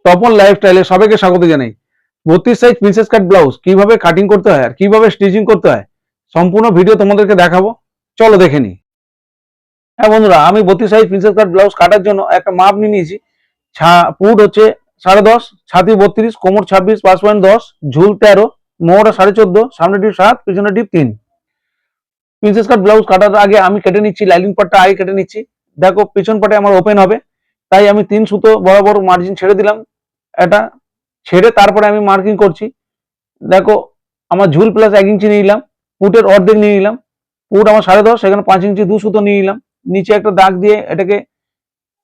তপন লাইফস্টাইলে সবাইকে স্বাগত জানাই। 32 সাইজ প্রিন্সেস কাট ব্লাউজ কিভাবে কাটিং করতে হয় আর কিভাবে স্টিচিং করতে হয় সম্পূর্ণ ভিডিও তোমাদেরকে দেখাবো, চলো দেখে নি। হ্যাঁ বন্ধুরা, আমি 32 সাইজ প্রিন্সেস কাট ব্লাউজ কাটার জন্য একটা মাপ নিয়ে নিয়েছি। পুট হচ্ছে 10.5, ছাতি 32, কোমর 26, 5.10, ঝুল 13, মোহরা 14.5, সামনে ডিপ 7, পিছনে ডিপ 3। প্রিন্সেস কাট ব্লাউজ কাটার আগে আমি কেটে নিচ্ছি, লাইনিং পার্টটা আগে কেটে নিচ্ছি। দেখো পিছন পাটে আমার ওপেন হবে, তাই আমি 3 সুতো বরাবর মার্জিন ছেড়ে দিলাম। এটা ছেড়ে তারপরে আমি মার্কিং করছি। দেখো আমার ঝুল প্লাস 1 ইঞ্চি নিয়ে নিলাম, পুটের অর্ধেক নিয়ে নিলাম। পুট আমার 10.5, সেখানে 5 ইঞ্চি 2 সুতো নিয়ে নিলাম। নিচে একটা দাগ দিয়ে এটাকে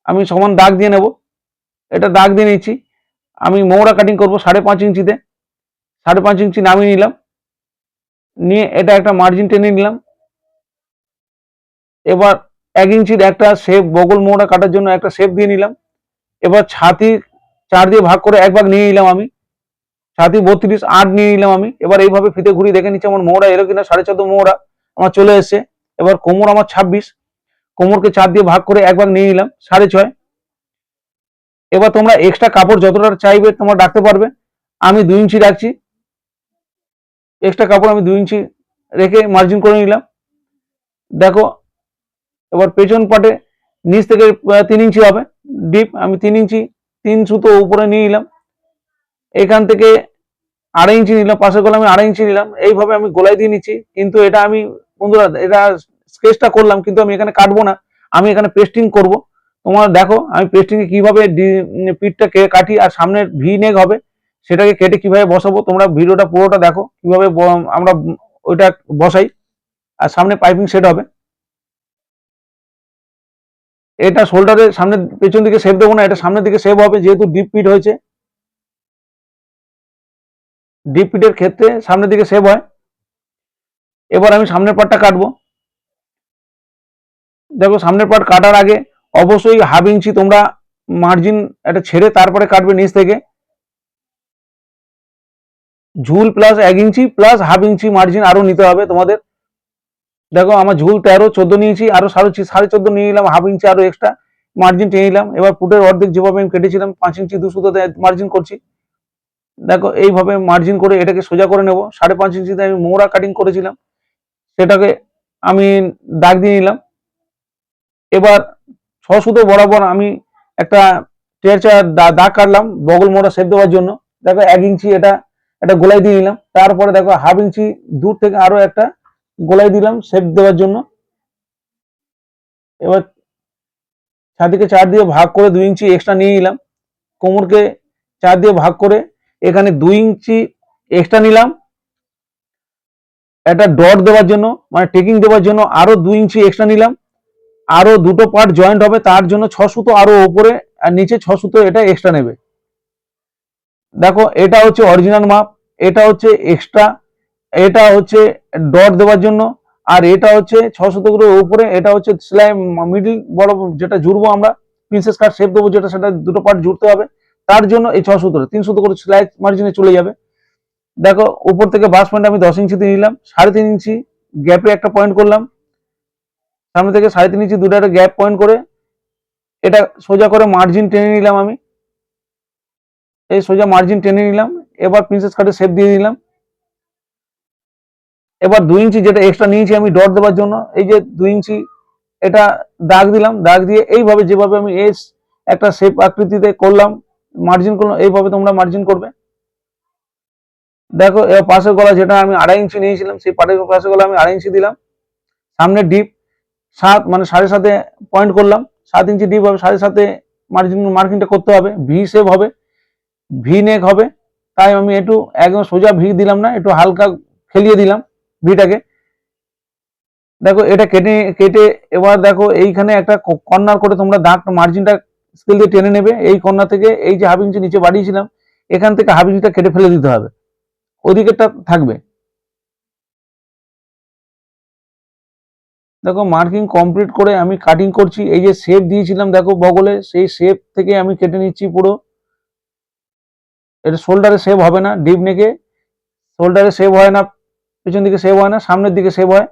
আমি সমান দাগ দিয়ে নেব। এটা দাগ দিয়ে নিচ্ছি। আমি মোহরা কাটিং করবো 5.5 ইঞ্চিতে। 5.5 ইঞ্চি নামিয়ে নিলাম, নিয়ে এটা একটা মার্জিন টেনে নিলাম। এবার 1 ইঞ্চির একটা শেপ, বগল মোহরা কাটার জন্য একটা শেপ দিয়ে নিলাম। এবার ছাতি 4 দিয়ে ভাগ করে এক ভাগ নিয়ে নিলাম আমি। ছাতি 32, 8 নিয়ে নিলাম আমি। এবার এইভাবে ফিতে ঘুরিয়ে দেখে নিচ্ছি আমার মোহরা এলো কিনা। 14.5 মোহরা আমার চলে এসছে। এবার কোমর আমার 26, কোমরকে 4 দিয়ে ভাগ করে এক ভাগ নিয়ে নিলাম 6.5। এবার তোমরা এক্সট্রা কাপড় যতটা চাইবে তোমরা রাখতে পারবে। আমি 2 ইঞ্চি রাখছি, এক্সট্রা কাপড় আমি 2 ইঞ্চি রেখে মার্জিন করে নিলাম। দেখো এবার পেছন পাটে নিচ থেকে 3 ইঞ্চি হবে ডিপ, আমি 3 ইঞ্চি 3 সুতো উপরে নিয়ে নিলাম। এখান থেকে 2.5 ইঞ্চি নিলাম, পাশের গলা আমি 2.5 ইঞ্চি নিলাম। এইভাবে আমি গোলাই দিয়ে নিচ্ছি। কিন্তু এটা আমি বন্ধুরা এটা স্কেচটা করলাম, কিন্তু আমি এখানে কাটবো না, আমি এখানে পেস্টিং করব। তোমরা দেখো আমি পেস্টিং এ কিভাবে পিঠটা কাটি আর সামনে ভি নেক হবে সেটাকে কেটে কিভাবে বসাবো। তোমরা ভিডিওটা পুরোটা দেখো কিভাবে আমরা ওইটা বসাই আর সামনে পাইপিং সেট হবে। এটা শোল্ডারের সামনে পেছন দিকে শেপ দেবো না, এটা সামনের দিকে শেপ হবে, যেহেতু ডিপ পিট হয়েছে। ডিপ পিটের ক্ষেত্রে সামনের দিকে শেপ হয়। এবার আমি সামনের পার্টটা কাটবো। দেখো সামনের পার্ট কাটার আগে অবশ্যই 1/2 ইঞ্চি তোমরা মার্জিন এটা ছেড়ে তারপরে কাটবে নিচ থেকে। ঝুল প্লাস 1 ইঞ্চি প্লাস 1/2 ইঞ্চি মার্জিন আরো নিতে হবে তোমাদের। দেখো আমার ঝুল 13, 14 নিয়েছি, আরো 14.5 নিয়ে নিলাম, 1/2 ইঞ্চি আরো এক্সট্রা মার্জিন টেনে নিলাম। এবার ফুটের অর্ধেক যেভাবে আমি কেটেছিলাম 5 ইঞ্চি 2 সুতোতে মার্জিন করছি। দেখো এইভাবে মার্জিন করে এটাকে সোজা করে নেব। 5.5 ইঞ্চিতে আমি মোহরা কাটিং করেছিলাম, সেটাকে আমি দাগ দিয়ে নিলাম। এবার 6 সুতো বরাবর আমি একটা দাগ কাটলাম বগল মোড়া শেপ দেওয়ার জন্য। দেখো 1 ইঞ্চি এটা গোলাই দিয়ে নিলাম। তারপরে দেখো 1/2 ইঞ্চি দূর থেকে আরো একটা গোলাই দিলাম শেপ দেওয়ার জন্য। এবার ছাতিকে 4 দিয়ে ভাগ করে 2 ইঞ্চি এক্সট্রা নিয়ে নিলাম। কোমরকে 4 দিয়ে ভাগ করে এখানে 2 ইঞ্চি এক্সট্রা নিলাম। একটা ডট দেওয়ার জন্য মানে টেকিং দেওয়ার জন্য আরো 2 ইঞ্চি এক্সট্রা নিলাম। আরো দুটো পার্ট জয়েন্ট হবে, তার জন্য 6 সুতো আরো উপরে আর নিচে 6 সুতো এটা এক্সট্রা নেবে। দেখো এটা হচ্ছে অরিজিনাল মাপ, এটা হচ্ছে এক্সট্রা, এটা হচ্ছে ডট দেওয়ার জন্য, আর এটা হচ্ছে 6 সুতোগুলোর উপরে এটা হচ্ছে সেলাই মিডল বড় যেটা জুড়বো আমরা প্রিন্সেস কাট শেপ দেবো যেটা, সেটা দুটো পার্ট জুড়তে হবে। তার জন্য এই 6 সুতো 3 সুতো করে সেলাই মার্জিনে চলে যাবে। দেখো উপর থেকে বাস পয়েন্ট আমি 10 ইঞ্চিতে নিলাম, 3.5 ইঞ্চি গ্যাপে একটা পয়েন্ট করলাম। সামনে থেকে 3.5 ইঞ্চি দুটো একটা গ্যাপ পয়েন্ট করে এটা সোজা করে মার্জিন টেনে নিলাম আমি। এই সোজা মার্জিন টেনে নিলাম। এবার প্রিন্সেস কাটে শেপ দিয়ে নিলাম। এবার 2 ইঞ্চি যেটা এক্সট্রা নিয়েছি আমি ডট দেওয়ার জন্য, এই যে 2 ইঞ্চি এটা দাগ দিলাম। দাগ দিয়ে এইভাবে যেভাবে আমি এস একটা শেপ আকৃতিতে করলাম মার্জিন করলাম, এইভাবে তোমরা মার্জিন করবে। দেখো এবার পাশের গলা যেটা আমি 2.5 ইঞ্চি নিয়েছিলাম সেই পাশের গলা আমি 2.5 ইঞ্চি দিলাম। সামনে ডিপ 7 মানে 7.5 পয়েন্ট করলাম। 7 ইঞ্চি ডিপ হবে, 7.5 মার্কিংটা করতে হবে। ভি শেপ হবে, ভি নেক হবে, তাই আমি একটু একদম সোজা ভি দিলাম না, একটু হালকা খেলিয়ে দিলাম ভিটাকে। দেখো এটা কেটে কেটে এবার দেখো এইখানে একটা কর্নার করে তোমরা দাগ মার্জিনটা স্কেল দিয়ে টেনে নেবে। এই কর্নার থেকে এই যে 1/2 ইঞ্চি নিচে বাড়িয়েছিলাম এখান থেকে 1/2 ইঞ্চিটা কেটে ফেলে দিতে হবে, ওদিকেরটা থাকবে। দেখো মার্কিং কমপ্লিট করে আমি কাটিং করছি। এই যে শেপ দিয়েছিলাম দেখো বগলে, সেই শেপ থেকে আমি কেটে নিচ্ছি পুরো। এটা শোল্ডারে সেভ হবে না, ডিপ নেকে শোল্ডারে সেভ হয় না, পিছন দিকে সেভ হয় না, সামনের দিকে সেভ হয়।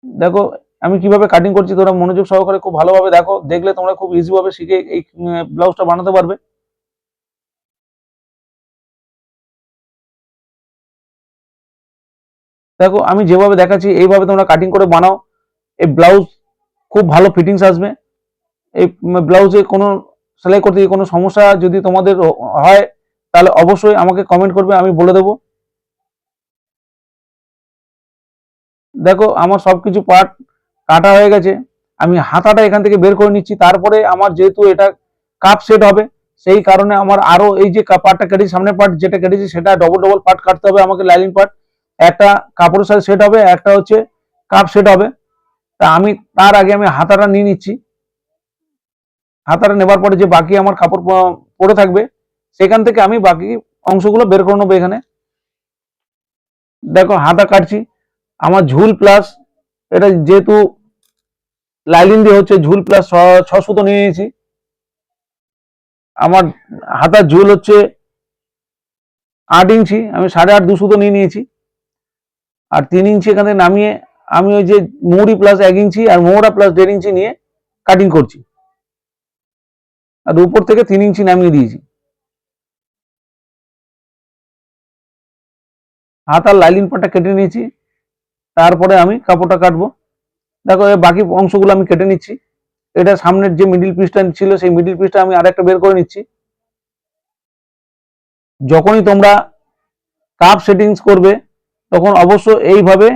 দেখো আমি কিভাবে কাটিং করছি তোমরা মনোযোগ সহকারে খুব ভালোভাবে দেখো, দেখলে তোমরা খুব ইজি ভাবে শিখে এই ব্লাউজটা বানাতে পারবে। দেখো আমি যেভাবে দেখাচ্ছি এইভাবে তোমরা কাটিং করে বানাও, এই ব্লাউজ খুব ভালো ফিটিংস আসবে। এই ব্লাউজে কোনো সেলাই করতে গিয়ে কোনো সমস্যা যদি তোমাদের হয় তাহলে অবশ্যই আমাকে কমেন্ট করবে, আমি বলে দেবো। দেখো আমার সবকিছু পার্ট কাটা হয়ে গেছে, আমি হাতাটা এখান থেকে বের করে নিচ্ছি। তারপরে আমার যেহেতু এটা কাপ সেট হবে সেই কারণে আমার আরো এই যে পার্টটা কেটেছি, সামনের পার্ট যেটা কেটেছি সেটা ডবল ডবল পার্ট কাটতে হবে আমাকে, লাইনিং পার্ট। একটা কাপড়ের সাথে সেট হবে, একটা হচ্ছে কাপ সেট হবে। তা আমি তার আগে আমি হাতাটা নিয়ে নিচ্ছি। হাতাটা নেবার পরে যে বাকি আমার কাপড় পরে থাকবে সেখান থেকে আমি বাকি অংশগুলো বের করে নেবো এখানে। দেখো হাতা কাটছি, আমার ঝুল প্লাস এটা যেহেতু লাইলিন দিয়ে হচ্ছে, ঝুল প্লাস 6 সুতো নিয়ে নিয়েছি। আমার হাতার ঝুল হচ্ছে 8 ইঞ্চি, আমি 8.5 2 সুতো নিয়ে নিয়েছি। আর 3 ইঞ্চি এখানে নামিয়ে আমি ওই যে মৌরি প্লাস 1 ইঞ্চি আর মোহরা প্লাস 1.5 ইঞ্চি নিয়ে কাটিং করছি। আর উপর থেকে 3 ইঞ্চি নামিয়ে দিয়েছি। হাতার লাইলিন পাটটা কেটে নিয়েছি, তারপরে আমি কাপড়টা কাটবো। দেখো বাকি অংশগুলো আমি কেটে নিচ্ছি। এটা সামনের যে মিডিল পিসটা ছিল সেই মিডিল পিসটা আমি আরেকটা বের করে নিচ্ছি। যখনই তোমরা কাপ সেটিংস করবে তখন অবশ্য এইভাবে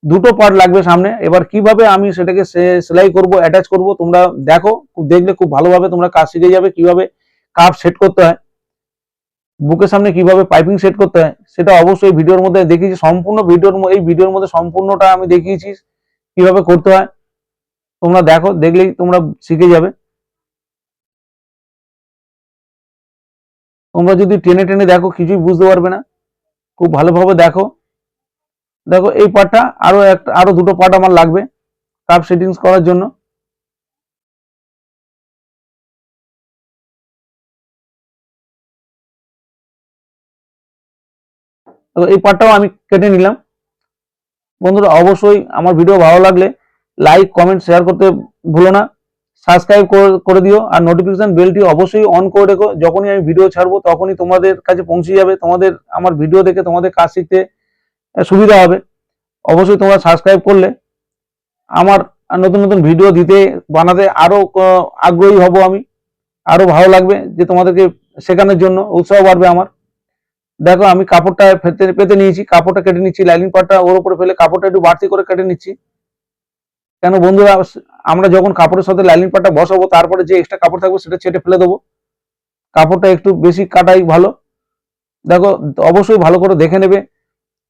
দুটো পার্ট লাগবে সামনে। এবার কিভাবে আমি সেটাকে সেলাই করব, অ্যাটাচ করব, তোমরা দেখো, দেখলে খুব ভালোভাবে তোমরা কাজ শিখে যাবে কিভাবে কাপ সেট করতে হয়, বুকের সামনে কিভাবে পাইপিং সেট করতে হয় সেটা অবশ্যই ভিডিওর মধ্যে দেখিয়েছি। সম্পূর্ণ এই ভিডিওর মধ্যে সম্পূর্ণটা আমি দেখিয়েছি কিভাবে করতে হয়। তোমরা দেখো, দেখলেই তোমরা শিখে যাবে। তোমরা যদি টেনে টেনে দেখো কিছুই বুঝতে পারবে না, খুব ভালোভাবে দেখো। দেখো এই পার্টটা আরো দুটো পার্ট আমার লাগবে কাপ সেটিংস করার জন্য। তো এই পার্টটাও আমি কেটে নিলাম। বন্ধুরা অবশ্যই আমার ভিডিও ভালো লাগলে লাইক কমেন্ট শেয়ার করতে ভুলো না, সাবস্ক্রাইব করে দিও আর নোটিফিকেশন বেলটি অবশ্যই অন করে রেখো। যখনই আমি ভিডিও ছাড়বো তখনই তোমাদের কাছে পৌঁছে যাবে, তোমাদের আমার ভিডিও দেখে তোমাদের কাজ শিখতে সুবিধা হবে। অবশ্যই তোমরা সাবস্ক্রাইব করলে আমার নতুন নতুন ভিডিও দিতে বানাতে আরো আগ্রহী হব আমি, আরো ভালো লাগবে যে তোমাদেরকে শেখানোর জন্য উৎসাহ বাড়বে আমার। দেখো আমি কাপড়টা পেতে নিয়েছি, কাপড়টা কেটে নিচ্ছি, লাইনিং পার্টটা ওর উপরে ফেলে কাপড়টা একটু বাড়তি করে কেটে নিচ্ছি। কেন বন্ধুরা, আমরা যখন কাপড়ের সাথে লাইনিং পার্টটা বসাবো তারপরে যে এক্সট্রা কাপড় থাকবে সেটা ছেটে ফেলে দেবো। কাপড়টা একটু বেশি কাটাই ভালো। দেখো অবশ্যই ভালো করে দেখে নেবে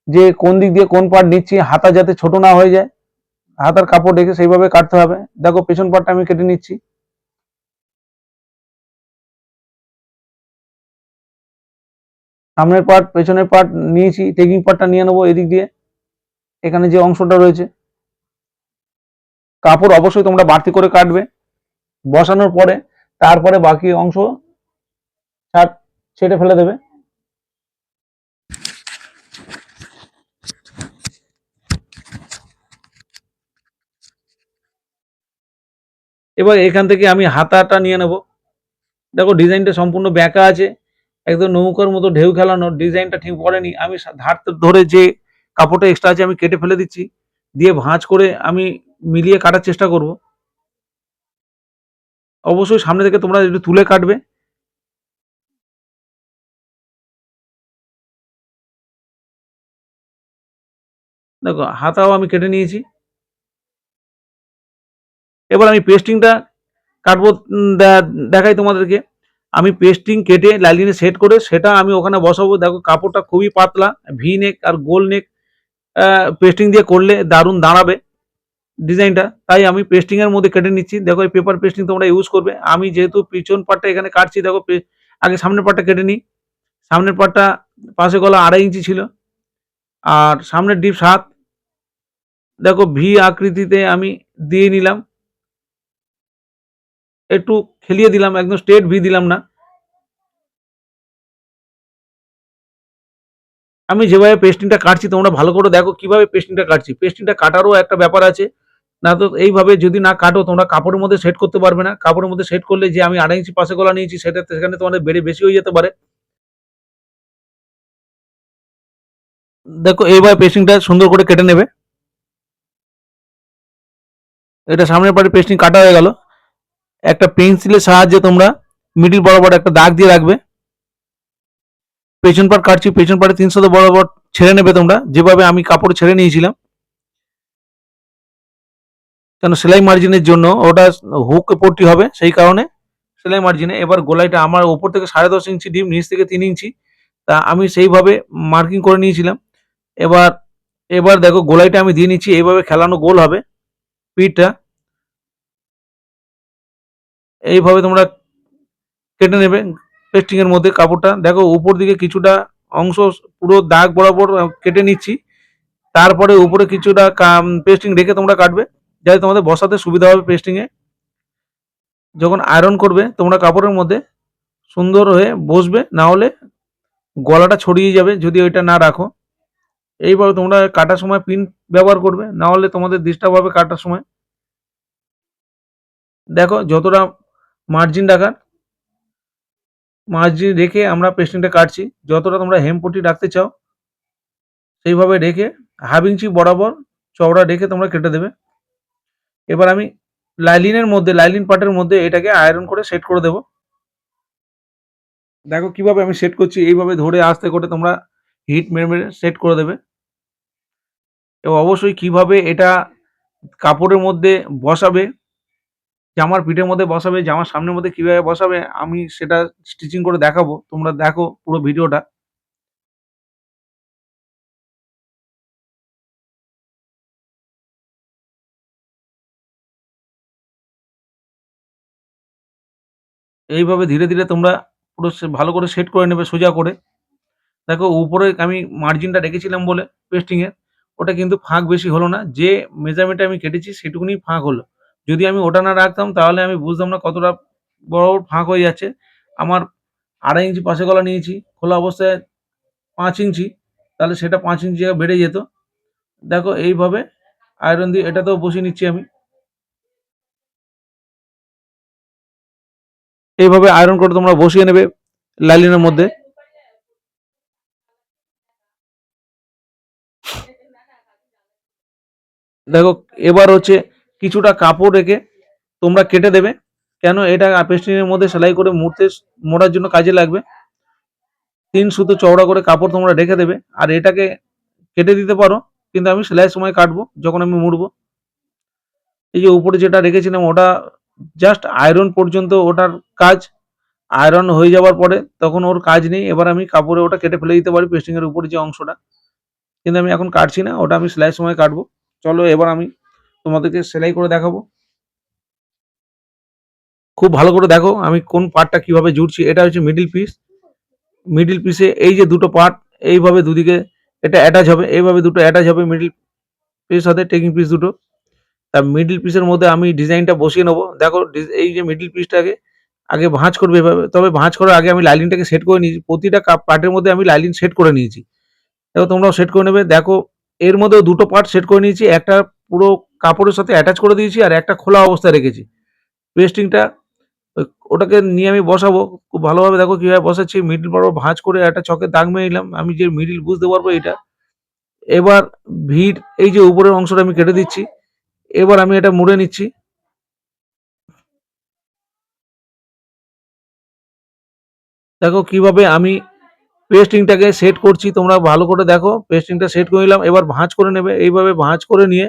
যে কোন দিক দিয়ে কোন পার্ট নিচ্ছি, হাতা যাতে ছোট না হয়ে যায়, হাতার কাপড় রেখে সেইভাবে কাটতে হবে। দেখো পেছন পার্টটা আমি কেটে নিচ্ছি। সামনের পার্ট পেছনের পার্ট নিয়েছি, টেকিং পার্টটা নিয়ে নেবো এদিক দিয়ে, এখানে যে অংশটা রয়েছে। কাপড় অবশ্যই তোমরা বাড়তি করে কাটবে বসানোর পরে, তারপরে বাকি অংশ ছেটে ফেলে দেবে। এবার এখান থেকে আমি হাতাটা নিয়ে নেব। দেখো ডিজাইনটা সম্পূর্ণ বেঁকা আছে, একদম নৌকার মতো ঢেউ খেলানো, ডিজাইনটা ঠিক পড়েনি। আমি ধার ধরে যে কাপড়টা এক্সট্রা আছে আমি কেটে ফেলে দিচ্ছি, দিয়ে ভাঁজ করে আমি মিলিয়ে কাটার চেষ্টা করব। অবশ্যই সামনে থেকে তোমরা একটু তুলে কাটবে। দেখো হাতাও আমি কেটে নিয়েছি। এবার আমি পেস্টিংটা কাটবো, দেখাই তোমাদেরকে। আমি পেস্টিং কেটে লাইলিনে সেট করে সেটা আমি ওখানে বসাবো। দেখো কাপড়টা খুবই পাতলা, ভি নেক আর গোল নেক পেস্টিং দিয়ে করলে দারুণ দাঁড়াবে ডিজাইনটা, তাই আমি পেস্টিং এর মধ্যে কেটে নিচ্ছি। দেখো এই পেপার পেস্টিং তোমরা ইউজ করবে। আমি যেহেতু পিছন পার্টটা এখানে কাটছি, দেখো আগে সামনের পার্টটা কেটে নিই। সামনের পার্টটা পাশে গলা 2.5 ইঞ্চি ছিল আর সামনের ডিপ 7। দেখো ভি আকৃতিতে আমি দিয়ে নিলাম, একটু খেলিয়ে দিলাম, একদম স্ট্রেট ভি দিলাম না। আমি যেভাবে পেস্টিংটা কাটছি তোমরা ভালো করে দেখো কিভাবে পেস্টিংটা কাটছি। পেস্টিংটা কাটারও একটা ব্যাপার আছে, না তো এইভাবে যদি না কাটো তোমরা কাপড়ের মধ্যে সেট করতে পারবে না। কাপড়ের মধ্যে সেট করলে যে আমি 2.5 ইঞ্চি পাশে গলা নিয়েছি সেখানে তোমাদের বেড়ে বেশি হয়ে যেতে পারে। দেখো এইভাবে পেস্টিংটা সুন্দর করে কেটে নেবে। এটা সামনের পার্টের পেস্টিং কাটা হয়ে গেল। একটা পেন্সিলের সাহায্যে তোমরা মিডিল বরাবর একটা দাগ দিয়ে রাখবে। পেছন পার্ট কাটছি, পেছন পার্টে 3 শত বরাবর ছেড়ে নেবে তোমরা, যেভাবে আমি কাপড় ছেড়ে নিয়েছিলাম। কেন সেলাই মার্জিনের জন্য ওটা হুক পট্টি হবে, সেই কারণে সেলাই মার্জিনে। এবার গোলাইটা আমার উপর থেকে 10.5 ইঞ্চি ডিপ, নিচ থেকে 3 ইঞ্চি, তা আমি সেইভাবে মার্কিং করে নিয়েছিলাম। এবার এবার দেখো গোলাইটা আমি দিয়ে নিচ্ছি, এইভাবে খেলানো গোল হবে পিঠটা। এইভাবে তোমরা কেটে নেবে পেস্টিং এর মধ্যে কাপড়টা। দেখো উপর দিকে কিছুটা অংশ পুরো দাগ বরাবর কেটে নিচ্ছি, তারপরে উপরে কিছুটা পেস্টিং রেখে তোমরা কাটবে, যাতে তোমাদের বসাতে সুবিধা হবে পেস্টিংয়ে। যখন আয়রন করবে তোমরা কাপড়ের মধ্যে সুন্দর হয়ে বসবে, না হলে গলাটা ছড়িয়ে যাবে যদি ওইটা না রাখো। এইভাবে তোমরা কাটার সময় পিন ব্যবহার করবে, না হলে তোমাদের ডিস্টার্ব হবে কাটার সময়। দেখো যতটা মার্জিন রাখার, মার্জিন রেখে আমরা পেস্টিংটা কাটছি। যতটা তোমরা হেমপট্টি রাখতে চাও সেইভাবে রেখে 1/2 ইঞ্চি বরাবর চওড়া রেখে তোমরা কেটে দেবে। এবার আমি লাইলিন পার্টের মধ্যে এটাকে আয়রন করে সেট করে দেবো। দেখো কিভাবে আমি সেট করছি, এইভাবে ধরে আস্তে করে তোমরা হিট মেরে মেরে সেট করে দেবে। এবং অবশ্যই কিভাবে এটা কাপড়ের মধ্যে বসাবে, জামার পিঠের মধ্যে বসাবে, জামার সামনের মধ্যে কিভাবে বসাবে, আমি সেটা স্টিচিং করে দেখাবো। তোমরা দেখো পুরো ভিডিওটা। এইভাবে ধীরে ধীরে তোমরা পুরো ভালো করে সেট করে নেবে সোজা করে। দেখো উপরে আমি মার্জিনটা রেখেছিলাম বলে পেস্টিং এর, ওটা কিন্তু ফাঁক বেশি হলো না। যে মেজারমেন্টে আমি কেটেছি সেটুকুনি ফাঁক হলো। যদি আমি ওটা না রাখতাম তাহলে আমি বুঝতাম না কতটা বড় ফাঁক হয়ে যাচ্ছে। আমার 2.5 ইঞ্চি পাশে গলা নিয়েছি, খোলা অবস্থায় 5 ইঞ্চি, তাহলে সেটা 5 ইঞ্চি বেড়ে যেত। দেখো এইভাবে আয়রন দিয়ে এটাতেও বসিয়ে নিচ্ছি আমি। এইভাবে আয়রন করে তোমরা বসিয়ে নেবে লাইলিনের মধ্যে। দেখো এবার হচ্ছে কিছুটা কাপড় রেখে তোমরা কেটে দেবে। কেন এটা পেস্টিং এর মধ্যে সেলাই করে মোড়ার জন্য কাজে লাগবে। 3 সুতো চওড়া করে কাপড় তোমরা রেখে দেবে। আর এটাকে কেটে দিতে পারো, কিন্তু আমি সেলাইয়ের সময় কাটবো যখন আমি মুড়বো। এই যে উপরে যেটা রেখেছিলাম ওটা জাস্ট আয়রন পর্যন্ত ওটার কাজ। আয়রন হয়ে যাওয়ার পরে তখন ওর কাজ নেই। এবার আমি কাপড়ে ওটা কেটে ফেলে দিতে পারি পেস্টিং এর উপরে যে অংশটা, কিন্তু আমি এখন কাটছি না, ওটা আমি সেলাইয়ের সময় কাটবো। চলো এবার আমি তোমাদেরকে সেলাই করে দেখাবো। খুব ভালো করে দেখো আমি কোন পার্টটা কিভাবে জুড়ছি। এটা হচ্ছে মিডিল পিস। মিডিল পিসে এই যে দুটো পার্ট, এইভাবে দুদিকে এটা অ্যাটাচ হবে, এইভাবে দুটো অ্যাটাচ হবে মিডিল পিস সাথে টেকিং পিস দুটো। তা মিডিল পিসের মধ্যে আমি ডিজাইনটা বসিয়ে নেবো। দেখো এই যে মিডিল পিসটাকে আগে ভাঁজ করবে এভাবে, তবে ভাঁজ করার আগে আমি লাইনিংটাকে সেট করে নিয়েছি। প্রতিটা পার্টের মধ্যে আমি লাইনিং সেট করে নিয়েছি। দেখো তোমরাও সেট করে নেবে। দেখো এর মধ্যেও দুটো পার্ট সেট করে নিয়েছি, একটা পুরো কাপড়ের সাথে অ্যাটাচ করে দিয়েছি আর একটা খোলা অবস্থায় রেখেছি। পেস্টিংটা ওটাকে নিয়ে আমি বসাবো। খুব ভালোভাবে দেখো কিভাবে বসাচ্ছি। মিডল বরাবর ভাঁজ করে একটা চকের দাগ মেরে নিলাম, আমি যে মিডল বুঝতে পারবো এটা। এবার ভিড় এই যে উপরের অংশটা আমি কেটে দিচ্ছি। এবার আমি এটা মুড়ে নিচ্ছি। দেখো কিভাবে আমি পেস্টিংটাকে সেট করছি, তোমরা ভালো করে দেখো। পেস্টিংটা সেট করে নিলাম, এবার ভাঁজ করে নেবে। এইভাবে ভাঁজ করে নিয়ে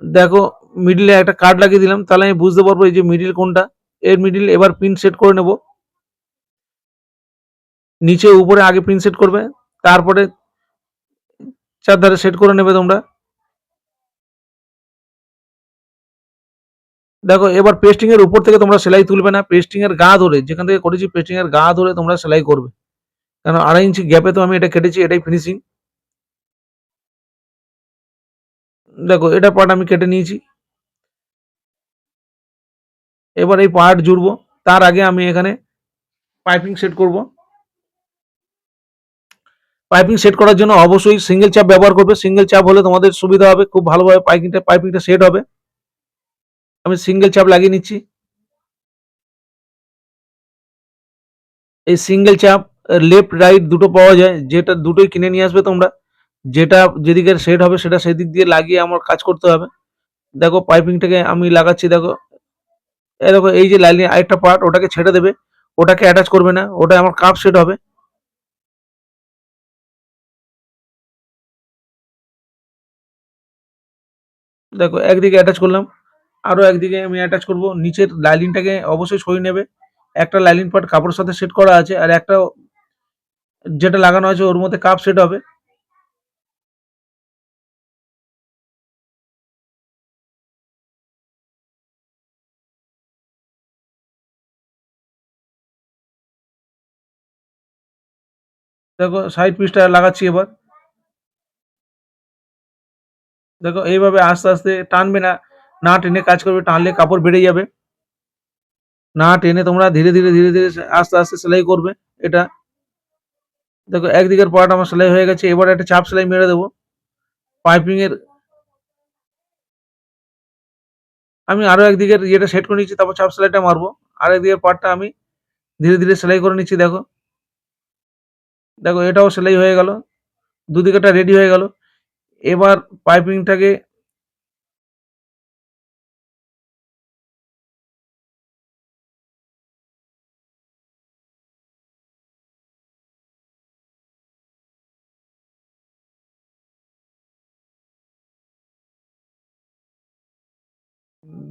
দেখো মিডিলে একটা কাট লাগিয়ে দিলাম, তাহলে আমি বুঝতে পারবো এই যে মিডিল কোনটা। এর মিডিল এবার পিন সেট করে নেব। নিচে উপরে আগে পিন সেট করবে, তারপরে চারধারে সেট করে নেবে তোমরা। দেখো এবার পেস্টিং এর উপর থেকে তোমরা সেলাই তুলবে না, পেস্টিং এর গা ধরে, যেখান থেকে করেছি পেস্টিং এর গা ধরে তোমরা সেলাই করবে। কারণ 2.5 ইঞ্চি গ্যাপে তো আমি এটা কেটেছি, এটাই ফিনিশিং। দেখো এটা পার্ট আমি কেটে নিয়েছি। এবার এই পার্ট জুড়বো, তার আগে আমি এখানে পাইপিং সেট করব। পাইপিং সেট করার জন্য অবশ্যই সিঙ্গেল চাপ ব্যবহার করবে। সিঙ্গেল চাপ হলে তোমাদের সুবিধা হবে, খুব ভালোভাবে পাইপিংটা সেট হবে। আমি সিঙ্গেল চাপ লাগিয়ে নিচ্ছি। এই সিঙ্গেল চাপ লেফট রাইট দুটো পাওয়া যায়, যেটা দুটোই কিনে নিয়ে আসবে তোমরা। যেটা যেদিকে সেট হবে সেটা সেদিক দিয়ে লাগিয়ে আমার কাজ করতে হবে। দেখো পাইপিংটাকে আমি লাগাচ্ছি, দেখো এই দেখো এই যে লাইনের আরেকটা পার্ট ওটাকে ছেড়ে দেবে, ওটাকে অ্যাটাচ করবে না, ওটা আমার কাপ সেট হবে। দেখো একদিকে অ্যাটাচ করলাম, আরো একদিকে আমি অ্যাটাচ করব। নিচের লাইনিংটাকে অবশ্যই সরিয়ে নেবে। একটা লাইনিং পার্ট কাপড়ের সাথে সেট করা আছে, আর একটা যেটা লাগানো আছে ওর মধ্যে কাপ সেট হবে। দেখো সাইড পিসটা লাগাচ্ছি এবার। দেখো এইভাবে আস্তে আস্তে টানবে না, না টেনে কাজ করবে, টানলে কাপড় বেড়ে যাবে। না টেনে তোমরা ধীরে ধীরে ধীরে ধীরে আস্তে আস্তে সেলাই করবে এটা। দেখো একদিকের পার্ট আমার সেলাই হয়ে গেছে, এবার একটা চাপ সেলাই মেরে দেবো পাইপিং এর। আমি আরো একদিকের ইয়েটা সেট করে নিচ্ছি, তারপর চাপ সেলাইটা মারবো। আর একদিকের পার্টটা আমি ধীরে ধীরে সেলাই করে নিচ্ছি। দেখো দেখো এটাও সেলাই হয়ে গেল, দুদিকেটা রেডি হয়ে গেল। এবার পাইপিংটাকে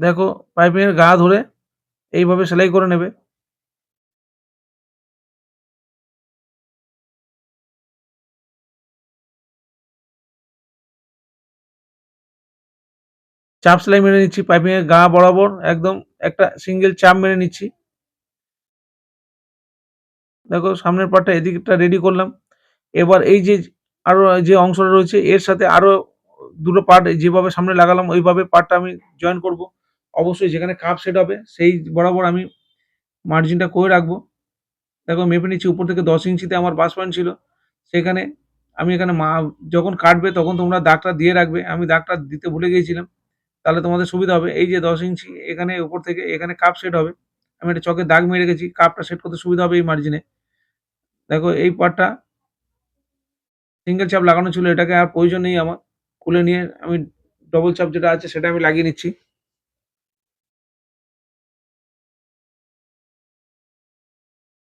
দেখো পাইপিং এর গা ধরে এইভাবে সেলাই করে নেবে। চাপ সেলাই মেরে নিচ্ছি পাইপিং এর গা বরাবর, একদম একটা সিঙ্গেল চাপ মেরে নিচ্ছি। দেখো সামনের পার্টটা এদিকটা রেডি করলাম। এবার এই যে আরো যে অংশটা রয়েছে এর সাথে আরো দুটো পার্ট যেভাবে সামনে লাগালাম ওইভাবে পার্টটা আমি জয়েন করব। অবশ্যই যেখানে কাপ সেট হবে সেই বরাবর আমি মার্জিনটা করে রাখবো। দেখো মেপে নিচ্ছি, উপর থেকে 10 ইঞ্চিতে আমার বাস পয়েন্ট ছিল, সেখানে আমি এখানে যখন কাটবে তখন তোমরা দাগটা দিয়ে রাখবে। আমি দাগটা দিতে ভুলে গিয়েছিলাম, তাহলে তোমাদের সুবিধা হবে। এই যে 10 ইঞ্চি এখানে উপর থেকে এখানে কাপ সেট হবে, আমি একটা চকে দাগ মেরে রেখেছি, কাপটা সেট করতে সুবিধা হবে এই মার্জিনে। দেখো এই পার্টটা সিঙ্গেল চাপ লাগানো ছিল, এটাকে আর প্রয়োজন নেই আমার। খুলে নিয়ে আমি ডবল চাপ যেটা আছে সেটা আমি লাগিয়ে নিচ্ছি।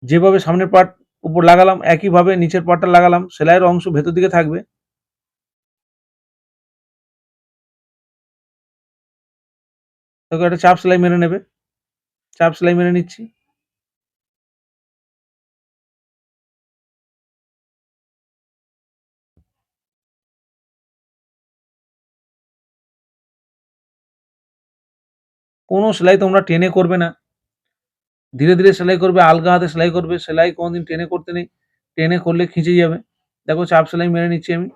যেভাবে সামনের পার্ট উপর লাগালাম একইভাবে নিচের পার্টটা লাগালাম, সেলাইয়ের অংশ ভেতর দিকে থাকবে। দেখো একটা চাপ সেলাই মেরে নেবে, চাপ সেলাই মেরে নিচ্ছি। কোনো সেলাই তোমরা টেনে করবে না, ধীরে ধীরে সেলাই করবে, আলগা হাতে সেলাই করবে। সেলাই কোনোদিন টেনে করতে নেই, টেনে করলে খিঁচে যাবে। দেখো চাপ সেলাই মেরে নিচ্ছি আমি।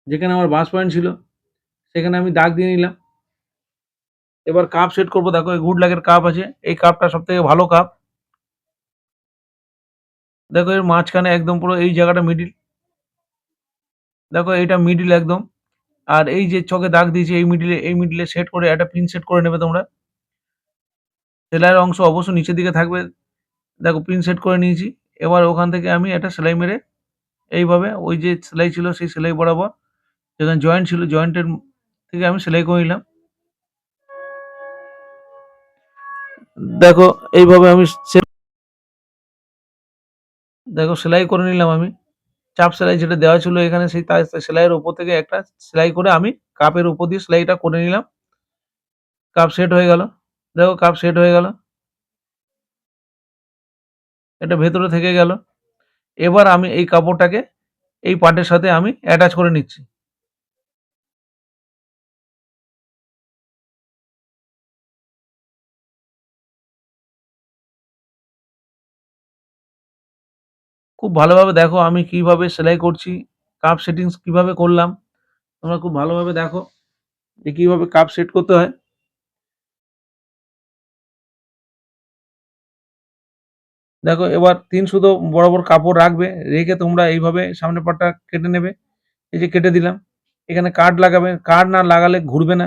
যেখানে আমার বাস পয়েন্ট ছিল সেখানে আমি দাগ দিয়ে নিলাম। এবার কাপ সেট করব। দেখো এই গুড লাকের কাপ আছে, এই কাপটা সব থেকে ভালো কাপ। দেখো এর মাঝখানে একদম পুরো এই জায়গাটা মিডিল, দেখো এইটা মিডিল একদম। আর এই যে চকে দাগ দিয়েছি এই মিডিলে সেট করে একটা পিন সেট করে নেবে তোমরা। সেলাইয়ের অংশ অবশ্য নিচের দিকে থাকবে। দেখো পিন সেট করে নিয়েছি। এবার ওখান থেকে আমি একটা সেলাই মেরে এইভাবে ওই যে সেলাই ছিল সেই সেলাই বরাবর যেখানে জয়েন্ট ছিল জয়েন্টের থেকে আমি সেলাই করে নিলাম। দেখো এইভাবে আমি দেখো সেলাই করে নিলাম আমি। চাপ সেলাই যেটা দেওয়া ছিল এখানে সেই সেলাইয়ের উপর থেকে একটা সেলাই করে আমি কাপের উপর দিয়ে সেলাইটা করে নিলাম। কাপ সেট হয়ে গেল। দেখো কাপ সেট হয়ে গেল। এটা ভেতরে থেকে গেল। এবার আমি এই কাপড়টাকে এই পার্টের সাথে আমি অ্যাটাচ করে নিচ্ছি। খুব ভালোভাবে দেখো আমি কিভাবে সেলাই করছি, কাপ সেটিংস কিভাবে করলাম। তোমরা খুব ভালোভাবে দেখো যে কিভাবে কাপ সেট করতে হয়। দেখো এবার ৩ সুতো বরাবর কাপড় রাখবে, রেখে তোমরা এইভাবে সামনের পাটটা কেটে নেবে। এই যে কেটে দিলাম। এখানে কাট লাগাবে, কাট না লাগালে ঘুরবে না।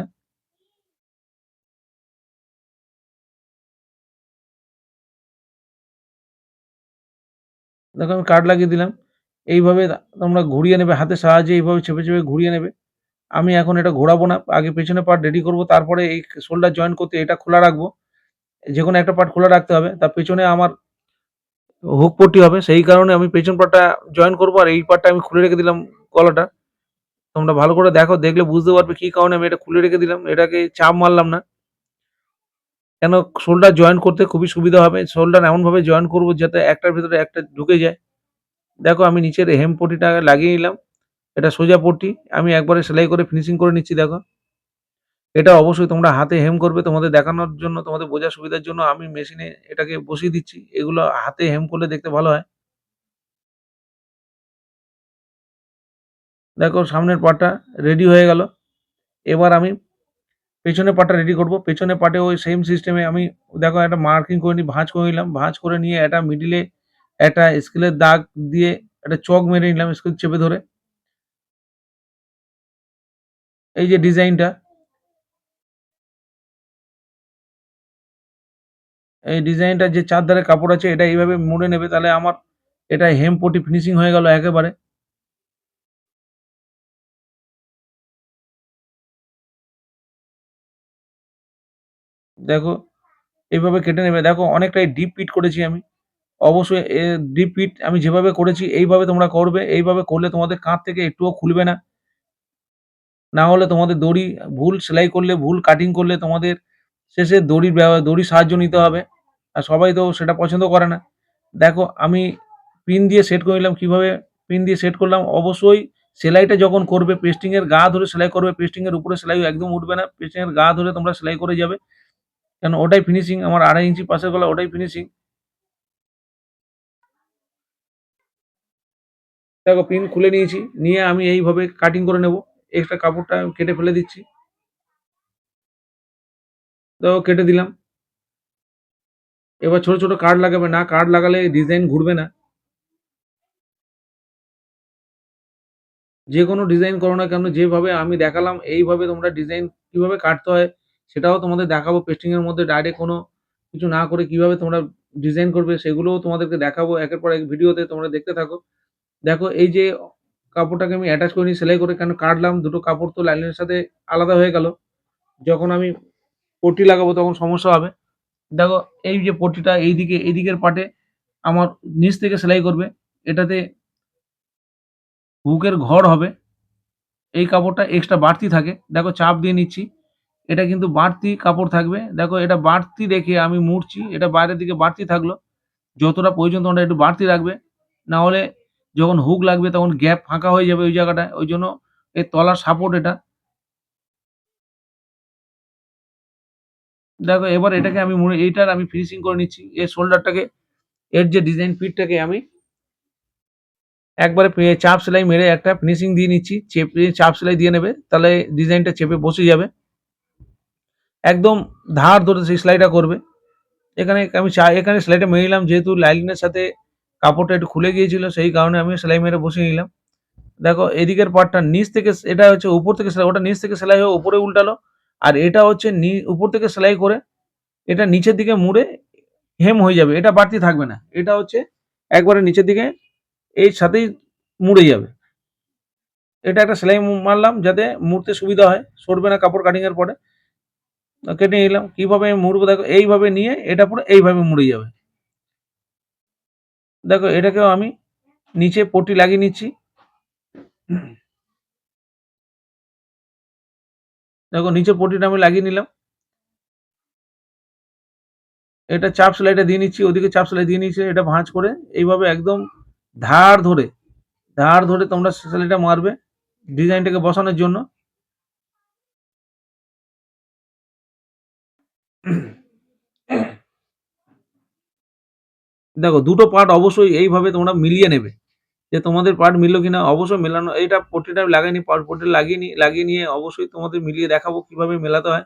দেখো আমি কাট লাগিয়ে দিলাম। এইভাবে তোমরা ঘুরিয়ে নেবে, হাতের সাহায্যে এইভাবে চেপে, চেপে ঘুরিয়ে নেবে। আমি এখন এটা ঘোরাবো না। আগে পেছনের পার্ট রেডি করব। তারপরে এই শোল্ডার জয়েন করতে এটা খোলা রাখবো। যেকোনো একটা পার্ট খোলা রাখতে হবে। তার পেছনে আমার হুক পট্টি হবে। সেই কারণে আমি পেছন পার্টটা জয়েন করব। আর এই পার্টটা আমি খুলে রেখে দিলাম গলাটা। তোমরা ভালো করে দেখো, দেখলে বুঝতে পারবে কি কারণে আমি এটা খুলে রেখে দিলাম। এটাকে চাপ মারলাম না। কেন শোল্ডার জয়েন করতে খুবই সুবিধা হবে। শোল্ডার এমনভাবে জয়েন করব যাতে একটার ভেতরে একটা ঢুকে যায়। দেখো আমি নিচের হেম পট্টিটা লাগিয়ে নিলাম। এটা সোজা পট্টি। আমি একবারে সেলাই করে ফিনিশিং করে নিচ্ছি দেখো। এটা অবশ্যই তোমরা হাতে হেম করবে তোমাদের দেখানোর জন্য, তোমাদের বোঝার সুবিধার জন্য আমি মেশিনে এটাকে বসিয়ে দিচ্ছি। এগুলো হাতে হেম করলে দেখতে ভালো হয়। দেখো সামনের পার্টটা রেডি হয়ে গেল। এবার আমি পেছনের পার্টটা রেডি করব। পেছনের পার্টে ওই সেম সিস্টেমে আমি দেখো একটা মার্কিং করে ভাঁজ করে নিলাম। ভাঁজ করে নিয়ে এটা মিডলে একটা স্কেলের দাগ দিয়ে একটা চক মেরে নিলাম স্কেল চেপে ধরে। এই যে ডিজাইনটা, এই ডিজাইনটা যে ৪ ধারে কাপড় আছে এটা এইভাবে মুড়ে নেবে, তাহলে আমার এটা হেম পট্টি ফিনিশিং হয়ে গেল একেবারে। দেখো এইভাবে কেটে নেবে। দেখো অনেকটাই ডিপ পিট করেছি আমি। অবশ্যই ডিপ পিট আমি যেভাবে করেছি এইভাবে তোমরা করবে। এইভাবে করলে তোমাদের কাঁধ থেকে একটুও খুলবে না। না হলে তোমাদের দড়ি ভুল সেলাই করলে, ভুল কাটিং করলে তোমাদের শেষে দড়ির সাহায্য নিতে হবে। আর সবাই তো সেটা পছন্দ করে না। দেখো আমি পিন দিয়ে সেট করে নিলাম। কিভাবে পিন দিয়ে সেট করলাম? অবশ্যই সেলাইটা যখন করবে পেস্টিং এর গা ধরে সেলাই করবে। পেস্টিং এর উপরে সেলাই একদম উঠবে না। পেস্টিং এর গা ধরে তোমরা সেলাই করে যাবে। কেন ওটাই ফিনিশিং। আমার ২.৫ ইঞ্চি পাশের গলা ওটাই ফিনিশিং। দেখো পিন খুলে নিয়েছি। নিয়ে আমি এইভাবে কাটিং করে নেব। এক্সট্রা কাপড়টা কেটে ফেলে দিচ্ছি। দেখো কেটে দিলাম। এবার ছোট, ছোট কাট লাগাবে না। কাট লাগালে ডিজাইন ঘুরবে না। যেকোনো ডিজাইন করো না কেন, যেভাবে আমি দেখালাম এইভাবে তোমরা ডিজাইন কিভাবে কাটতে হয় সেটাও তোমাদের দেখাবো। পেস্টিং এর মধ্যে ডাইরেক্ট কোনো কিছু না করে কিভাবে তোমরা ডিজাইন করবে সেগুলোও তোমাদেরকে দেখাবো একের পর এক ভিডিওতে। তোমরা দেখতে থাকো। দেখো এই যে কাপড়টাকে আমি অ্যাটাচ করে নিই সেলাই করে, কেন কাটলাম, দুটো কাপড় তো লাইনের সাথে আলাদা হয়ে গেল। যখন আমি পট্টি লাগাবো তখন সমস্যা হবে। দেখো এই যে পট্টিটা এইদিকে, এইদিকের পার্টে আমার নিচ থেকে সেলাই করবে। এটাতে হুকের ঘর হবে। এই কাপড়টা এক্সট্রা বাড়তি থাকে। দেখো চাপ দিয়ে নিচ্ছি। এটা কিন্তু বাড়তি কাপড় থাকবে। দেখো এটা বাড়তি রেখে আমি মুড়ছি। এটা বাইরের দিকে বাড়তি থাকলো। যতটা প্রয়োজন তোমরা একটু বাড়তি রাখবে। না হলে যখন হুক লাগবে তখন গ্যাপ ফাঁকা হয়ে যাবে ওই জায়গাটায়। ওইজন্য এর তলার সাপোর্ট এটা। দেখো এবার এটাকে আমি মুড়ে এইটার আমি ফিনিশিং করে নিচ্ছি। এর শোল্ডারটাকে, এর যে ডিজাইন পিঠটাকে আমি একবারে চাপ সেলাই মেরে একটা ফিনিশিং দিয়ে নিচ্ছি। চেপে চাপ সেলাই দিয়ে নেবে। তাহলে ডিজাইনটা চেপে বসে যাবে। একদম ধার ধরে সেই সেলাইটা করবে। এখানে আমি এখানে সেলাইটা মেরে নিলাম, যেহেতু লাইলিনের সাথে কাপড়টা একটু খুলে গিয়েছিল সেই কারণে আমি সেলাই মেরে বসিয়ে নিলাম। দেখো এদিকের পার্টটা নিচ থেকে এটা হচ্ছে উপর থেকে সেলাই, ওটা নিচ থেকে সেলাই হয়ে উপরে উল্টালো। আর এটা হচ্ছে উপর থেকে সেলাই করে এটা নিচের দিকে মুড়ে হেম হয়ে যাবে। এটা বাড়তি থাকবে না। এটা হচ্ছে একবারে নিচের দিকে এর সাথেই মুড়ে যাবে। এটা একটা সেলাই মারলাম যাতে মুড়তে সুবিধা হয়। সরবে না কাপড় কাটিং এর পরে। কেটে নিলাম। কিভাবে আমি মুড়বো দেখো, এইভাবে নিয়ে এটা পুরো এইভাবে মুড়ে যাবে। দেখো এটাকেও আমি নিচে পট্টি লাগিয়ে নিচ্ছি। দেখো নিচে পট্টিটা আমি লাগিয়ে নিলাম। এটা চাপ সেলাইটা দিয়ে নিচ্ছি। ওদিকে চাপ সেলাই দিয়ে নিচ্ছি। এটা ভাঁজ করে এইভাবে একদম ধার ধরে, ধার ধরে তোমরা সেলাইটা মারবে ডিজাইনটাকে বসানোর জন্য। দেখো দুটো পার্ট অবশ্যই এইভাবে তোমরা মিলিয়ে নেবে। যে তোমাদের পার্ট মিললো কিনা। অবশ্যই মেলানো, এইটা পট্টিটা আমি লাগাইনি, পট্টি লাগিয়ে নিয়ে অবশ্যই তোমাদের মিলিয়ে দেখাবো কিভাবে মেলাতে হয়।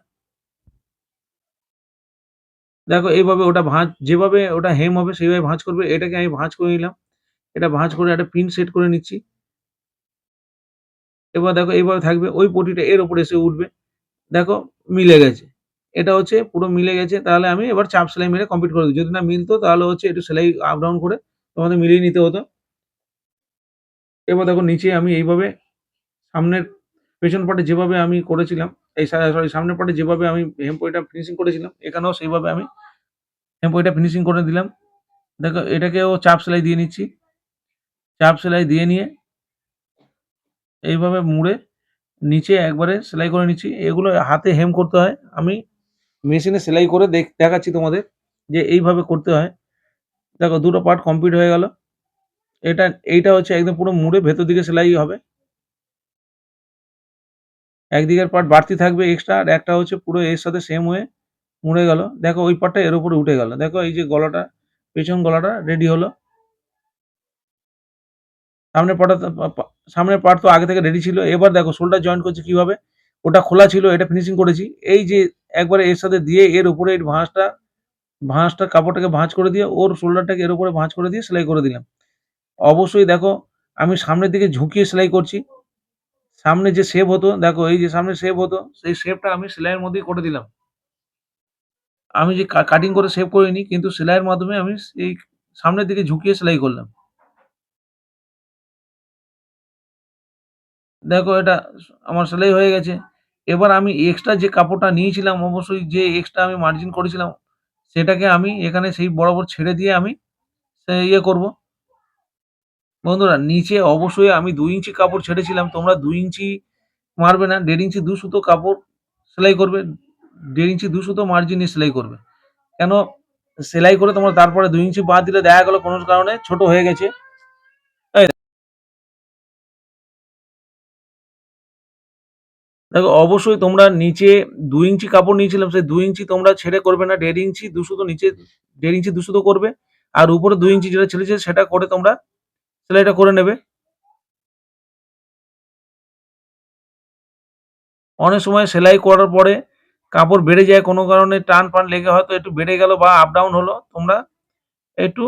দেখো এইভাবে ওটা যেভাবে ওটা হেম হবে সেইভাবে ভাঁজ করবে। এটাকে আমি ভাঁজ করে নিলাম। এটা ভাঁজ করে একটা পিন সেট করে নিচ্ছি। এবার দেখো এইভাবে থাকবে। ওই পটিটা এর উপরে এসে উঠবে। দেখো মিলে গেছে। এটা হচ্ছে পুরো মিলে গেছে। তাহলে আমি এবার চাপ সেলাই মেরে কমপ্লিট করে দেব। যদি না মিলতো তাহলে হচ্ছে একটু সেলাই আপ ডাউন করে তোমাদের মিলিয়ে নিতে হতো। এবার দেখো নিচে আমি এইভাবে সামনের পেছন পার্টে যেভাবে আমি করেছিলাম, এই সরি সামনের পার্টে যেভাবে আমি হেমপলিটা ফিনিশিং করেছিলাম, এখানেও সেইভাবে আমি হেমপলিটা ফিনিশিং করে দিলাম। দেখো এটাকেও চাপ সেলাই দিয়ে নিচ্ছি। চাপ সেলাই দিয়ে নিয়ে এইভাবে মুড়ে নিচে একবারে সেলাই করে নিচ্ছি। এগুলো হাতে হেম করতে হয়। আমি মেশিনে সেলাই করে দেখাচ্ছি তোমাদের যে এইভাবে করতে হয়। দেখো ২ টো পার্ট কমপ্লিট হয়ে গেল। এইটা হচ্ছে একদম পুরো মুড়ে ভেতর দিকে সেলাই হবে। একদিকের পার্ট বাড়তি থাকবে এক্সট্রা, আর একটা হচ্ছে পুরো এর সাথে সেম হয়ে মুড়ে গেল। দেখো ওই পার্টটা এর উপরে উঠে গেল। দেখো এই যে গলাটা, পেছন গলাটা রেডি হলো। সামনের পার্টটা তো সামনের পার্ট তো আগে থেকে রেডি ছিল। এবার দেখো শোল্ডার জয়েন্ট করছি কিভাবে। ওটা খোলা ছিল, এটা ফিনিশিং করেছি। এই যে একবারে এর সাথে দিয়ে এর উপরে এই ভাঁজটা কাপড়টাকে ভাঁজ করে দিয়ে ওর শোল্ডারটাকে এর উপরে ভাঁজ করে দিয়ে সেলাই করে দিলাম। অবশ্যই দেখো আমি সামনের দিকে ঝুঁকিয়ে সেলাই করছি। সামনে যে শেপ হতো, দেখো এই যে সামনে শেপ হতো, সেই শেপটা আমি সেলাইয়ের মধ্যেই করে দিলাম। আমি যে কাটিং করে শেপ করিনি, কিন্তু সেলাইয়ের মাধ্যমে আমি এই সামনের দিকে ঝুঁকিয়ে সেলাই করলাম। দেখো এটা আমার সেলাই হয়ে গেছে। এবার আমি এক্সট্রা যে কাপড়টা নিয়েছিলাম, অবশ্যই যে এক্সট্রা আমি মার্জিন করেছিলাম, সেটাকে আমি এখানে সেই বরাবর ছেড়ে দিয়ে আমি করব। বন্ধুরা নিচে অবশ্যই আমি ২ ইঞ্চি কাপড় ছেড়েছিলাম। তোমরা ২ ইঞ্চি মারবে না, ১.৫ ইঞ্চি ২ সুতো কাপড় সেলাই করবে। ১.৫ ইঞ্চি ২ সুতো মার্জিন নিয়ে সেলাই করবে। কেন সেলাই করে তোমরা তারপরে ২ ইঞ্চি বাদ দিলে দেখা গেল কোনো কারণে ছোট হয়ে গেছে। তাই দেখো অবশ্যই তোমরা নিচে ২ ইঞ্চি কাপড় নিয়েছিলাম, সেই ২ ইঞ্চি তোমরা ছেড়ে করবে না। ১.৫ ইঞ্চি ২ সুতো নিচে, ১.৫ ইঞ্চি ২ সুতো করবে। আর উপরে ২ ইঞ্চি যেটা ছেড়েছে সেটা করে তোমরা সেলাইটা করে নেবে। অনেক সময় সেলাই করার পরে কাপড় বেড়ে যায়, কোনো কারণে টান-ফান লেগে হয়তো একটু বেড়ে গেল বা আপ ডাউন হলো। তোমরা একটু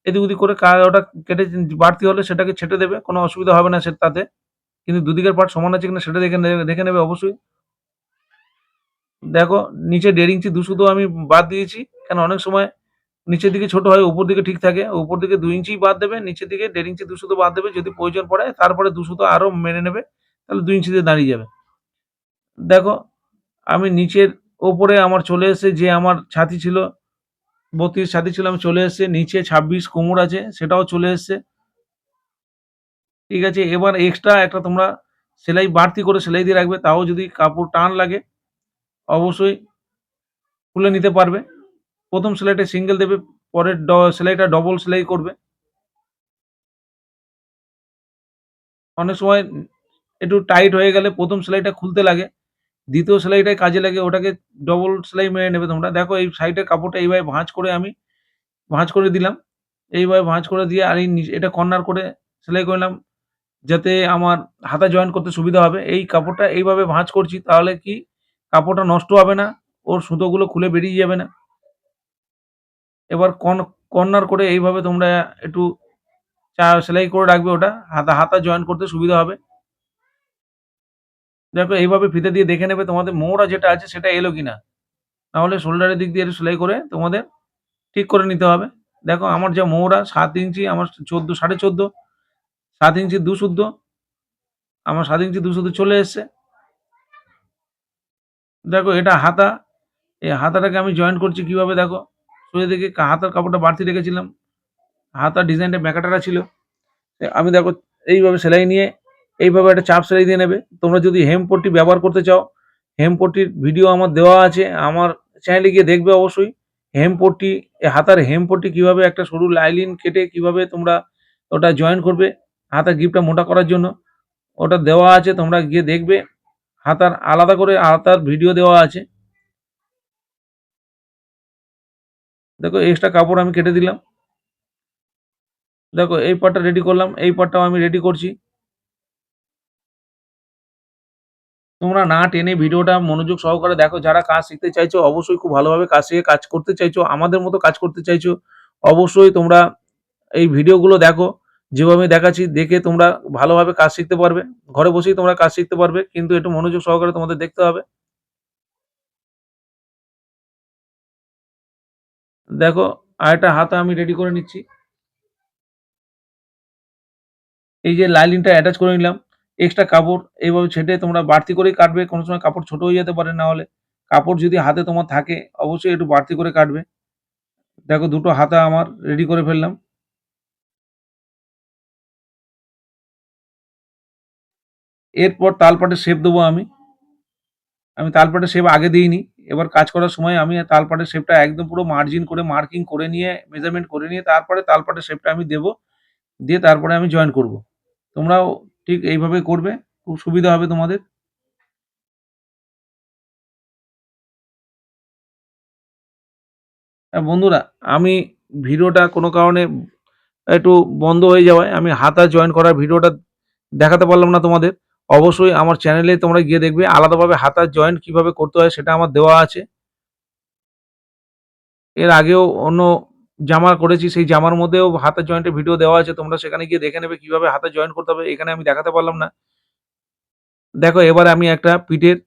এদিক ওদিক করে ওটা কেটে বাড়তি হলে সেটাকে ছেঁটে দেবে। কোনো অসুবিধা হবে না তাতে। কিন্তু দুদিকের পার্ট সমান আছে কিনা সেটা দেখে নেবে অবশ্যই। দেখো নিচে ১.৫ ইঞ্চি ২ সুতো আমি বাদ দিয়েছি। কেন অনেক সময় নিচের দিকে ছোট হয়, উপর দিকে ঠিক থাকে। উপর দিকে ২ ইঞ্চিই বাদ দেবে, নিচের দিকে ১.৫ ইঞ্চি ২ সুতো বাদ দেবে। যদি প্রয়োজন পড়ে তারপরে ২ সুতো আরো মেরে নেবে। তাহলে ২ ইঞ্চিতে দাঁড়িয়ে যাবে। দেখো আমি নিচের ওপরে আমার চলে এসেছে, যে আমার ছাতি ছিল ৩২ ছাতি ছিল, আমি চলে এসেছে। নিচে ২৬ কোমর আছে, সেটাও চলে এসেছে। ঠিক আছে? এবার এক্সট্রা একটা তোমরা সেলাই বাড়তি করে সেলাই দিয়ে রাখবে। তাও যদি কাপড় টান লাগে অবশ্যই খুলে নিতে পারবে। ১ম সেলাইটা সিঙ্গেল দেবে, পরের সেলাইটা ডবল সেলাই করবে। অনেক সময় একটু টাইট হয়ে গেলে ১ম সেলাইটা খুলতে লাগে। ২য় সেলাইটাই কাজে লাগে, ওটাকে ডবল সেলাই মেরে নেবে তোমরা। দেখো এই সাইডের কাপড়টা এইভাবে ভাঁজ করে আমি ভাঁজ করে দিলাম। এইভাবে ভাঁজ করে দিয়ে আর এই এটা কর্নার করে সেলাই করে নিলাম। যাতে আমার হাতা জয়েন করতে সুবিধা হবে। এই কাপড়টা এইভাবে ভাঁজ করছি, তাহলে কি কাপড়টা নষ্ট হবে না, ওর সুতোগুলো খুলে বেরিয়ে যাবে না। এবার কর্নার করে এইভাবে তোমরা একটু সেলাই করে রাখবে ওটা। হাতা জয়েন করতে সুবিধা হবে। দেখো এইভাবে ফিতে দিয়ে দেখে নেবে তোমাদের মহড়া যেটা আছে সেটা এলো কিনা। নাহলে শোল্ডারের দিক দিয়ে একটু সেলাই করে তোমাদের ঠিক করে নিতে হবে। দেখো আমার যা মহড়া ৭ ইঞ্চি, আমার ১৪ ১.৫ ৭ ইঞ্চি ২ সুদ্ধ, আমার ৭ ইঞ্চি ২ সুদ্ধ চলে এসছে। দেখো এটা হাতা। এই হাতাটাকে আমি জয়েন করছি কিভাবে দেখো। সোজা দিকে হাতার কাপড়টা বাড়তি রেখেছিলাম। হাতার ডিজাইনটা ব্যাকাটারা ছিল। আমি দেখো এইভাবে সেলাই নিয়ে এইভাবে একটা চাপ সেলাই দিয়ে নেবে। তোমরা যদি হেম পট্টি ব্যবহার করতে চাও, হেম পট্টির ভিডিও আমার দেওয়া আছে। আমার চ্যানেলে গিয়ে দেখবে অবশ্যই। হেম পট্টি, হাতার হেম পট্টি কিভাবে একটা সরু লাইলিন কেটে কিভাবে তোমরা ওটা জয়েন করবে হাতার গ্রিপটা মোটা করার জন্য, ওটা দেওয়া আছে। তোমরা গিয়ে দেখবে। হাতার আলাদা করে হাতার ভিডিও দেওয়া আছে। দেখো এক্সট্রা কাপড় আমি কেটে দিলাম। দেখো এই পার্টটা রেডি করলাম, এই পার্টটাও আমি রেডি করছি। তোমরা না টেনে ভিডিওটা মনোযোগ সহকারে দেখো। যারা কাজ শিখতে চাইছো অবশ্যই খুব ভালোভাবে কাজ শিখে কাজ করতে চাইছো, আমাদের মতো কাজ করতে চাইছো, অবশ্যই তোমরা এই ভিডিওগুলো দেখো। যেভাবে দেখাচ্ছি দেখে তোমরা ভালোভাবে কাজ শিখতে পারবে। ঘরে বসেই তোমরা কাজ শিখতে পারবে। কিন্তু একটু মনোযোগ সহকারে তোমাদের দেখতে হবে। দেখো আরেকটা হাতা আমি রেডি করে নিচ্ছি। এই যে লাইনিংটা অ্যাটাচ করে নিলাম। এক্সট্রা কাপড় এইভাবে ছেঁটে তোমরা বাড়তি করেই কাটবে। কোনো সময় কাপড় ছোট হয়ে যেতে পারে না হলে। কাপড় যদি হাতে তোমার থাকে অবশ্যই একটু বাড়তি করে কাটবে। দেখো দুটো হাতা আমার রেডি করে ফেললাম। এরপর তালপাটের শেপ দেবো আমি। আমি তালপাটের শেপ আগে দিইনি। এবার কাজ করার সময় আমি তালপাটের শেপটা একদম পুরো মার্জিন করে মার্কিং করে নিয়ে মেজারমেন্ট করে নিয়ে তারপরে তালপাটের শেপটা আমি দেবো। দিয়ে তারপরে আমি জয়েন করব। তোমরাও ঠিক এইভাবে করবে। খুব সুবিধা হবে তোমাদের। বন্ধুরা, আমি ভিডিওটা কোনো কারণে একটু বন্ধ হয়ে যাওয়ায় আমি হাতা জয়েন করার ভিডিওটা দেখাতে পারলাম না তোমাদের। অবশ্যই আমার চ্যানেলে তোমরা গিয়ে দেখবে আলাদাভাবে হাতার জয়েন্ট কিভাবে করতে হয় সেটা আমার দেওয়া আছে। এর আগেও অন্য জামা করেছি, সেই জামার মধ্যেও হাতের জয়েন্টের ভিডিও দেওয়া আছে। তোমরা সেখানে গিয়ে দেখে নেবে কিভাবে হাতে জয়েন্ট করতে হবে। এখানে আমি দেখাতে পারলাম না। দেখো এবার আমি একটা পিঠের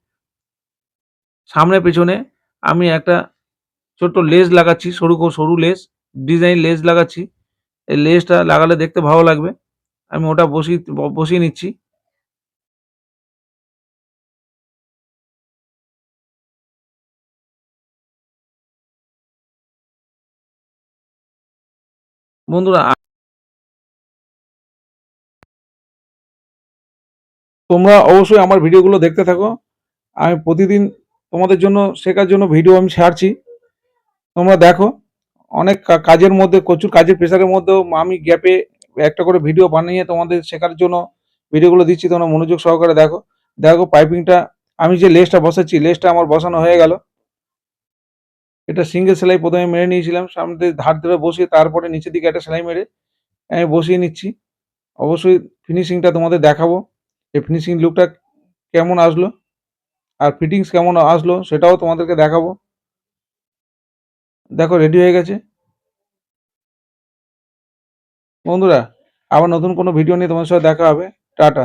সামনে পেছনে আমি একটা ছোট্ট লেজ লাগাচ্ছি, সরু লেজ, ডিজাইন লেজ লাগাচ্ছি। এই লেজটা লাগালে দেখতে ভালো লাগবে। আমি ওটা বসিয়ে নিচ্ছি। বন্ধুরা তোমরা অবশ্যই আমার ভিডিওগুলো দেখতে থাকো। আমি প্রতিদিন তোমাদের জন্য শেখার জন্য ভিডিও আমি ছাড়ছি। তোমরা দেখো। অনেক কাজের মধ্যে প্রচুর কাজের প্রেশারের মধ্যেও আমি গ্যাপে একটা করে ভিডিও বানিয়ে তোমাদের শেখার জন্য ভিডিওগুলো দিচ্ছি। তোমরা মনোযোগ সহকারে দেখো। দেখো পাইপিংটা আমি যে লেসটা বসাচ্ছি, লেসটা আমার বসানো হয়ে গেল। এটা সিঙ্গেল সেলাই প্রথমে মেরে নিয়েছিলাম। সামনে দিয়ে ধার ধরে বসিয়ে তারপরে নিচের দিকে একটা সেলাই মেরে আমি বসিয়ে নিচ্ছি। অবশ্যই ফিনিশিংটা তোমাদের দেখাবো। এই ফিনিশিং লুকটা কেমন আসলো আর ফিটিংস কেমন আসলো সেটাও তোমাদেরকে দেখাবো। দেখো রেডি হয়ে গেছে। বন্ধুরা আবার নতুন কোনো ভিডিও নিয়ে তোমার সাথে দেখা হবে। টাটা।